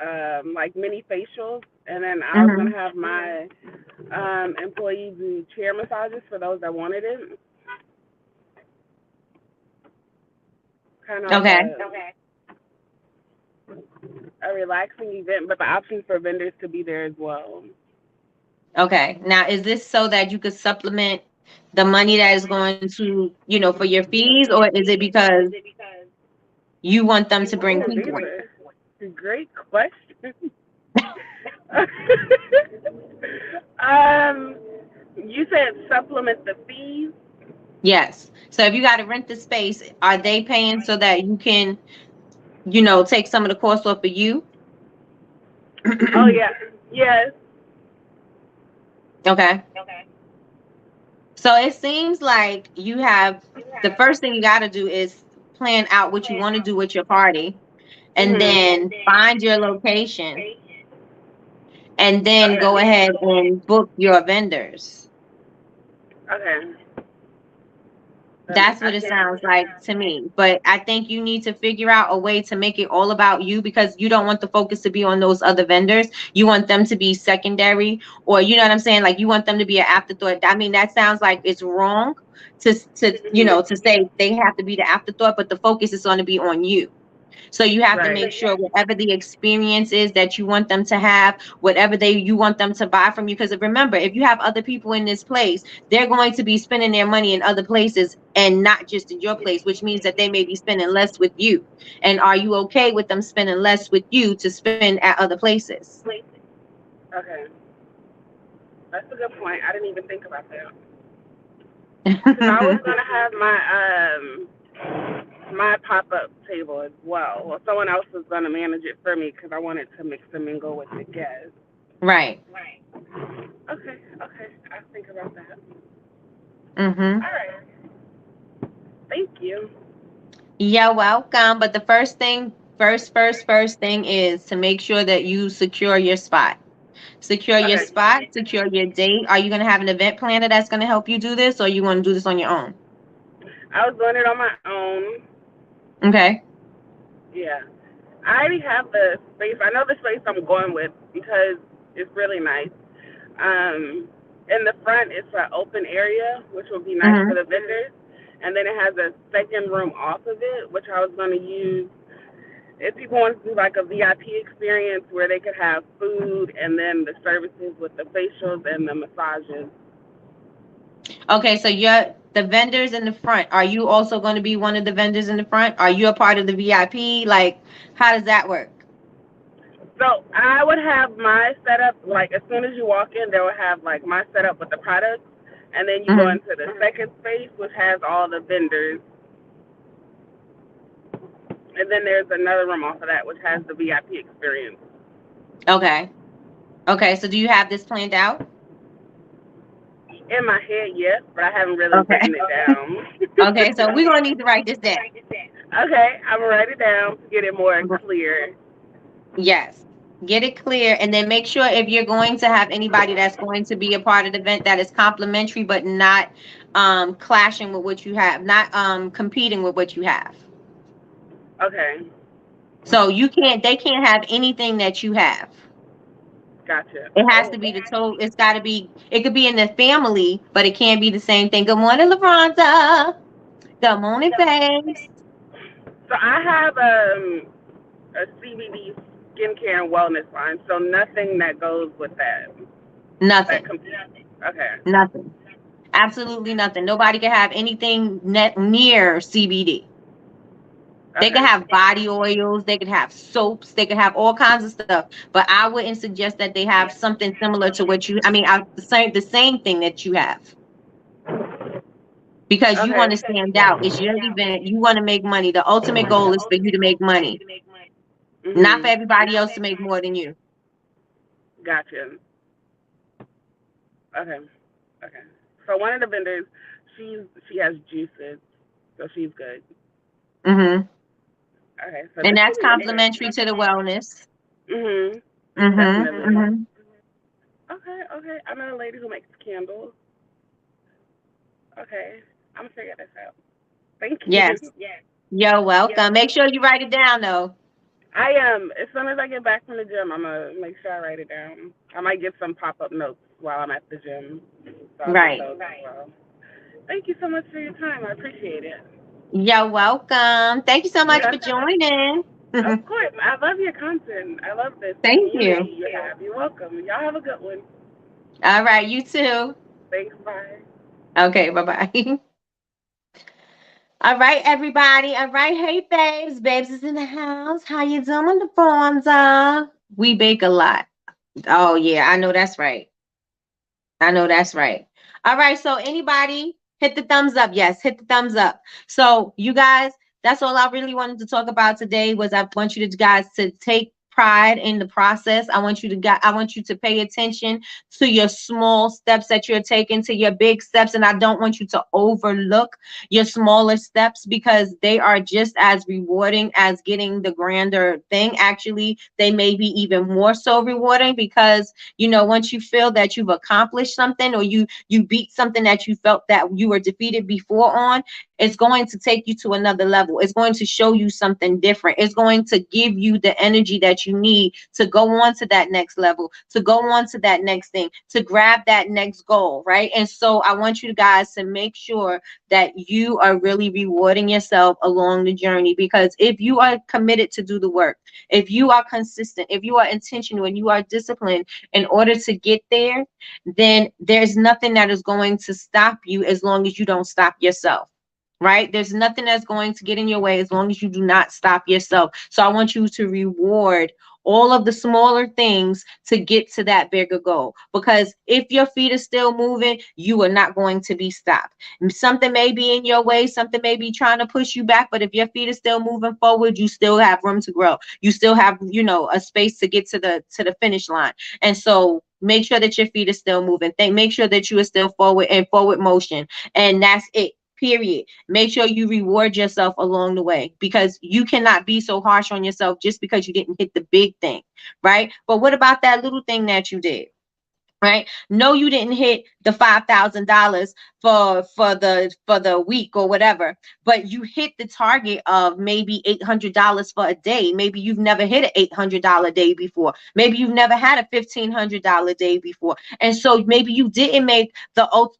B: like mini facials, and then I was
A: Hmm.
B: gonna have my employees do chair massages for those that wanted it, kind of like
A: Okay.
B: a relaxing event, but the option for vendors to be there as well.
A: Okay. Now, is this so that you could supplement the money that is going to, for your fees, or is it because you want them to bring
B: Ooh, these
A: people?
B: are great questions. um, you said supplement the fees.
A: Yes. So if you got to rent the space, are they paying so that you can, take some of the cost off of you?
B: Oh yeah, yes.
A: Okay. So it seems like the first thing you got to do is plan out what you want to do with your party and
B: Mhm.
A: then find your location and then go
B: Okay.
A: ahead and book your vendors.
B: Okay.
A: That's
B: I
A: what it
B: think.
A: sounds like to me. But I think you need to figure out a way to make it all about you, because you don't want the focus to be on those other vendors. You want them to be secondary, or you know what I'm saying? Like you want them to be an afterthought. I mean, that sounds like it's wrong to say they have to be the afterthought, but the focus is going to be on you. So you have to
B: Right.
A: make sure whatever the experience is that you want them to have, whatever you want them to buy from you. Because remember, if you have other people in this place, they're going to be spending their money in other places and not just in your place, which means that they may be spending less with you. And are you okay with them spending less with you to spend at other places?
B: Okay. That's a good point. I didn't even think about that. Because I was gonna have my pop up table as well. Well, someone else was gonna manage it for me because I wanted to mix and mingle with the guests.
A: Right.
B: Right. Okay. Okay. I'll think about that.
A: Mm-hmm.
B: All right. Thank you.
A: You're welcome. But the first thing is to make sure that you secure your spot. Secure your
B: Okay.
A: spot, secure your date. Are you going to have an event planner that's going to help you do this, or you want to do this on your own?
B: I was doing it on my own.
A: Okay.
B: Yeah. I already have the space. I know the space I'm going with because it's really nice. In the front, it's an open area, which will be nice for
A: Hmm.
B: the vendors. And then it has a second room off of it, which I was going to use if people want to do like a VIP experience where they could have food and then the services with the facials and the massages.
A: Okay, so you're the vendors in the front. Are you also going to be one of the vendors in the front? Are you a part of the VIP? Like, how does that work?
B: So I would have my setup, like as soon as you walk in, they will have like my setup with the products. And then you go
A: Hmm.
B: into the second space, which has all the vendors. And then there's another room off of that, which has the VIP experience.
A: Okay. Okay, so do you have this planned out?
B: In my head, yes, but I haven't really
A: Okay.
B: written it down.
A: Okay, so we're going to need to write this down.
B: Okay, I'm gonna write it down to get it more clear.
A: Yes. Get it clear, and then make sure if you're going to have anybody that's going to be a part of the event, that is complimentary but not clashing with what you have, not competing with what you have.
B: Okay,
A: So they can't have anything that you have.
B: gotcha.
A: It has
B: Oh,
A: to be the total. It's got to be. It could be in the family, but it can't be the same thing. Good morning, LaFronda. Good morning, babes.
B: so I have a CBD skincare and wellness line, so nothing that goes with that. That
A: Nothing.
B: okay,
A: Nothing. Absolutely nothing. Nobody can have anything near CBD. They could
B: okay,
A: have body oils, they could have soaps, they could have all kinds of stuff. But I wouldn't suggest that they have something similar to what you. I mean, the same thing that you have, because you
B: okay.
A: want to stand out. It's your event. You want to make money. The ultimate goal is for you to make money, not for
B: Mhm.
A: everybody else to make more than you.
B: Gotcha. Okay. Okay. So one of the vendors, she has juices, so she's good.
A: Hmm.
B: Okay, so
A: And
B: this
A: that's
B: should be
A: complimentary to
B: interesting.
A: the wellness.
B: Mhm.
A: Hmm.
B: Definitely.
A: Hmm.
B: Okay. Okay. I know a lady who makes candles. Okay. I'm gonna figure this out. Thank you.
A: Yes. You're welcome. Make sure you write it down though.
B: I am. As soon as I get back from the gym, I'm gonna make sure I write it down. I might get some pop up notes while I'm at the gym, so I'll get
A: Right.
B: those as well. Thank you so much for your time. I appreciate it.
A: You're welcome. Thank you so much
B: Yeah.
A: for joining.
B: Of course. I love your content. I love this
A: Thank you.
B: community you have. You're welcome. Y'all have a good one.
A: All right, you too.
B: Thanks. Bye.
A: Okay, bye-bye. All right, everybody. All right, hey, babes. Babes is in the house. How you doing, Defonza? We bake a lot. Oh, yeah, I know that's right. I know that's right. All right, so anybody hit the thumbs up. Yes, hit the thumbs up. So you guys, that's all I really wanted to talk about today was I want you to guys to take pride in the process. I want you to pay attention to your small steps that you're taking, to your big steps, and I don't want you to overlook your smaller steps because they are just as rewarding as getting the grander thing. Actually, they may be even more so rewarding because once you feel that you've accomplished something, or you beat something that you felt that you were defeated before on, it's going to take you to another level. It's going to show you something different. It's going to give you the energy that you need to go on to that next level, to go on to that next thing, to grab that next goal, right? And so I want you guys to make sure that you are really rewarding yourself along the journey, because if you are committed to do the work, if you are consistent, if you are intentional, and you are disciplined in order to get there, then there's nothing that is going to stop you as long as you don't stop yourself. Right? There's nothing that's going to get in your way as long as you do not stop yourself. So I want you to reward all of the smaller things to get to that bigger goal. Because if your feet are still moving, you are not going to be stopped. Something may be in your way, something may be trying to push you back, but if your feet are still moving forward, you still have room to grow. You still have, a space to get to the finish line. And so make sure that your feet are still moving. Make sure that you are still forward and forward motion. And that's it. Period. Make sure you reward yourself along the way, because you cannot be so harsh on yourself just because you didn't hit the big thing, right? But what about that little thing that you did? Right? No, you didn't hit the $5,000 for the week or whatever, but you hit the target of maybe $800 for a day. Maybe you've never hit an $800 day before. Maybe you've never had a $1,500 day before, and so maybe you didn't make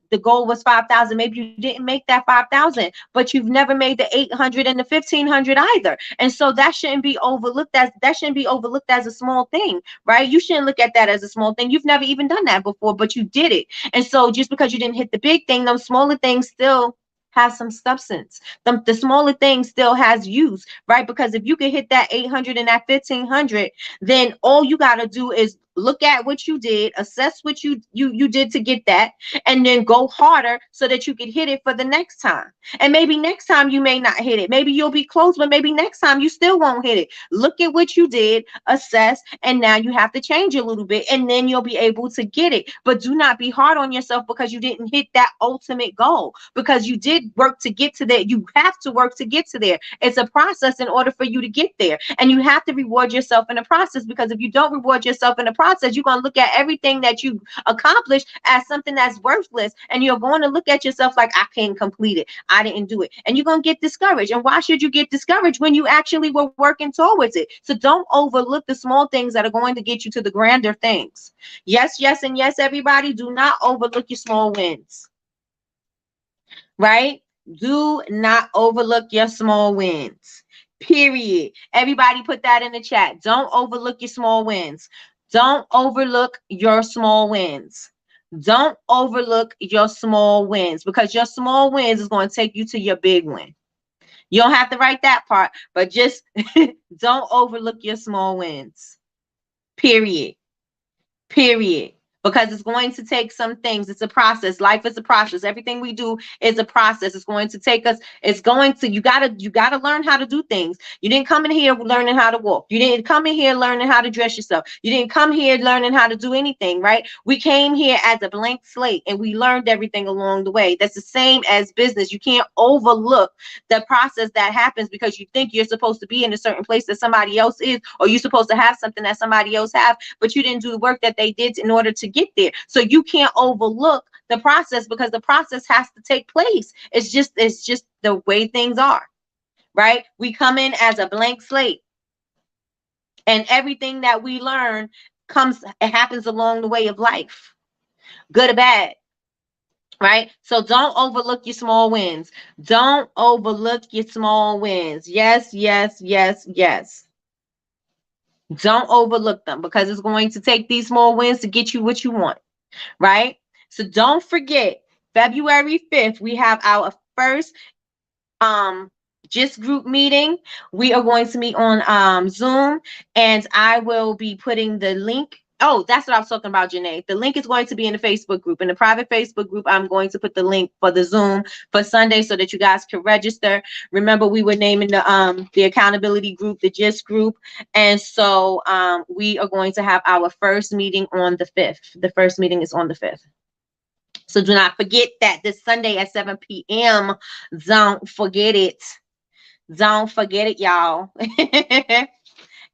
A: the goal was 5,000. Maybe you didn't make that 5,000, but you've never made the 800 and the 1,500 either. And so that shouldn't be overlooked as a small thing, right? You shouldn't look at that as a small thing. You've never even done that before, but you did it. And so just because you didn't hit the big thing, those smaller things still has some substance. The smaller thing still has use, right? Because if you can hit that 800 and that 1,500, then all you got to do is look at what you did, assess what you did to get that, and then go harder so that you can hit it for the next time. And maybe next time you may not hit it. Maybe you'll be close, but maybe next time you still won't hit it. Look at what you did, assess, and now you have to change a little bit, and then you'll be able to get it. But do not be hard on yourself because you didn't hit that ultimate goal, because you did work to get to there. You have to work to get to there. It's a process in order for you to get there, and you have to reward yourself in the process, because if you don't reward yourself in the process, you're going to look at everything that you accomplished as something that's worthless, and you're going to look at yourself like, I can't complete it, I didn't do it, and you're going to get discouraged. And why should you get discouraged when you actually were working towards it? So don't overlook the small things that are going to get you to the grander things. Yes, yes, and yes, everybody, do not overlook your small wins, right? Do not overlook your small wins. Period. Everybody put that in the chat. Don't overlook your small wins. Don't overlook your small wins. Don't overlook your small wins, because your small wins is going to take you to your big win. You don't have to write that part, but just don't overlook your small wins. Period. Period. Because it's going to take some things. It's a process. Life is a process. Everything we do is a process. It's going to take us. You gotta learn how to do things. You didn't come in here learning how to walk. You didn't come in here learning how to dress yourself. You didn't come here learning how to do anything, right? We came here as a blank slate, and we learned everything along the way. That's the same as business. You can't overlook the process that happens because you think you're supposed to be in a certain place that somebody else is, or you're supposed to have something that somebody else have, but you didn't do the work that they did in order to get there. So you can't overlook the process, because the process has to take place. It's just the way things are, right? We come in as a blank slate, and everything that we learn it happens along the way of life, good or bad. Right? So don't overlook your small wins. Don't overlook your small wins. Yes, yes, yes, yes. Don't overlook them, because it's going to take these small wins to get you what you want. Right? So don't forget, February 5th, we have our first just group meeting. We are going to meet on Zoom, and I will be putting the link Oh, that's what I was talking about, Janae. The link is going to be in the Facebook group. In the private Facebook group, I'm going to put the link for the Zoom for Sunday so that you guys can register. Remember, we were naming the accountability group, the GIST group. And so we are going to have our first meeting on the 5th. The first meeting is on the 5th. So do not forget that this Sunday at 7 p.m. Don't forget it. Don't forget it, y'all.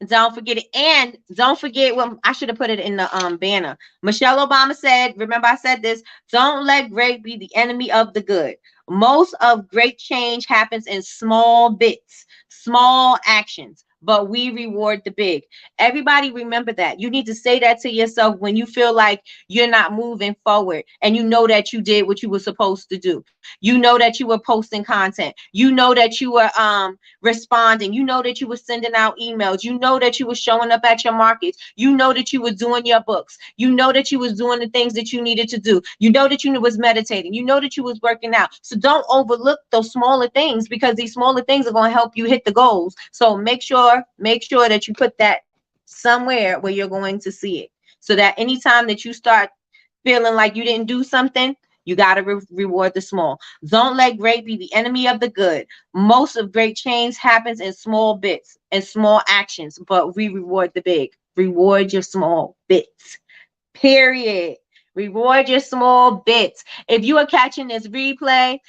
A: Don't forget it. And don't forget what I should have put it in the banner. Michelle Obama said, remember I said this, don't let great be the enemy of the good. Most of great change happens in small bits, small actions, but we reward the big. Everybody remember that. You need to say that to yourself when you feel like you're not moving forward and you know that you did what you were supposed to do. You know that you were posting content. You know that you were responding. You know that you were sending out emails. You know that you were showing up at your markets. You know that you were doing your books. You know that you was doing the things that you needed to do. You know that you was meditating. You know that you was working out. So don't overlook those smaller things, because these smaller things are going to help you hit the goals. So make sure that you put that somewhere where you're going to see it, so that anytime that you start feeling like you didn't do something, you got to reward the small. Don't let great be the enemy of the good. Most of great change happens in small bits and small actions, but we reward the big. Reward your small bits. Period. Reward your small bits. If you are catching this replay,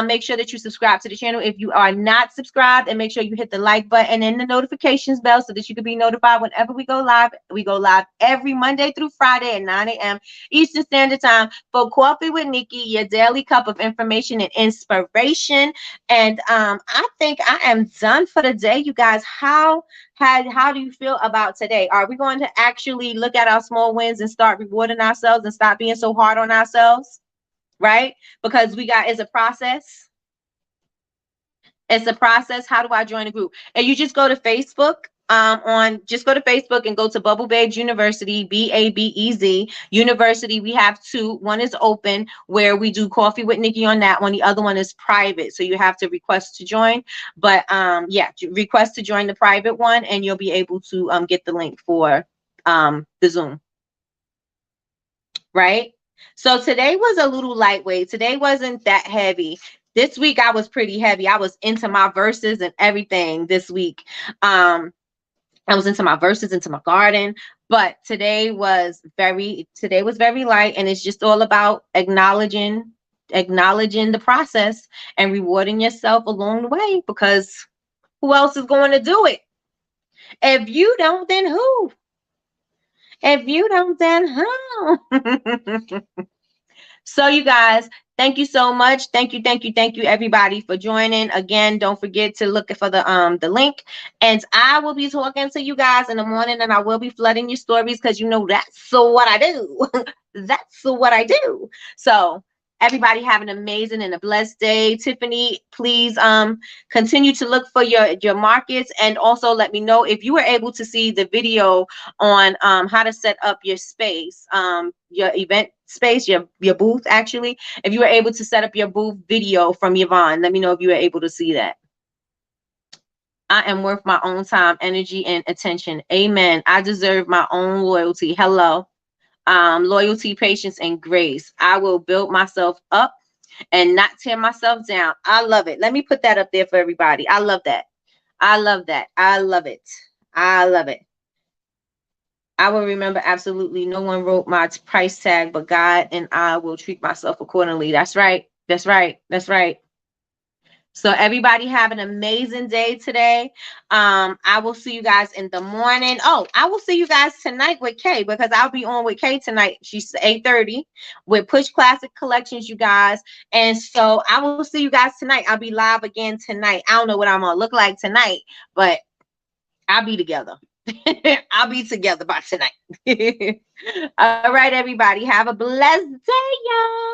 A: make sure that you subscribe to the channel. If you are not subscribed, and make sure you hit the like button and the notifications bell so that you can be notified whenever we go live. We go live every Monday through Friday at 9 a.m. Eastern Standard Time for Coffee with Nikki, your daily cup of information and inspiration. And I think I am done for the day, you guys. How do you feel about today? Are we going to actually look at our small wins and start rewarding ourselves and stop being so hard on ourselves? Right? Because it's a process. It's a process. How do I join a group? And you just go to Facebook. Just go to Facebook and go to Bubble Babes University, BABEZ University. We have two. One is open, where we do Coffee with Nikki on that one. The other one is private, so you have to request to join. But yeah, request to join the private one, and you'll be able to get the link for the Zoom. Right? So today was a little lightweight. Today wasn't that heavy. This week I was pretty heavy. I was into my verses and everything this week. I was into my verses, into my garden, but today was very light, and it's just all about acknowledging the process and rewarding yourself along the way, because who else is going to do it? If you don't, then who? If you don't, then who? So you guys, thank you so much. Thank you everybody for joining. Again, don't forget to look for the link. And I will be talking to you guys in the morning, and I will be flooding your stories, because you know that's what I do. That's what I do. So everybody have an amazing and a blessed day. Tiffany, please continue to look for your markets, and also let me know if you were able to see the video on how to set up your space, your event space, your booth. Actually, if you were able to set up your booth video from Yvonne, let me know if you were able to see that. I am worth my own time, energy, and attention. Amen. I deserve my own loyalty. Hello. Loyalty, patience, and grace. I will build myself up and not tear myself down. I love it. Let me put that up there for everybody. I love that. I love that. I love it. I love it. I will remember absolutely no one wrote my price tag but God, and I will treat myself accordingly. That's right. That's right. That's right. So everybody have an amazing day today. I will see you guys in the morning. Oh, I will see you guys tonight with Kay, because I'll be on with Kay tonight. She's 8:30 with Push Classic Collections, you guys. And so I will see you guys tonight. I'll be live again tonight. I don't know what I'm gonna look like tonight, but I'll be together. I'll be together by tonight. All right, everybody. Have a blessed day, y'all.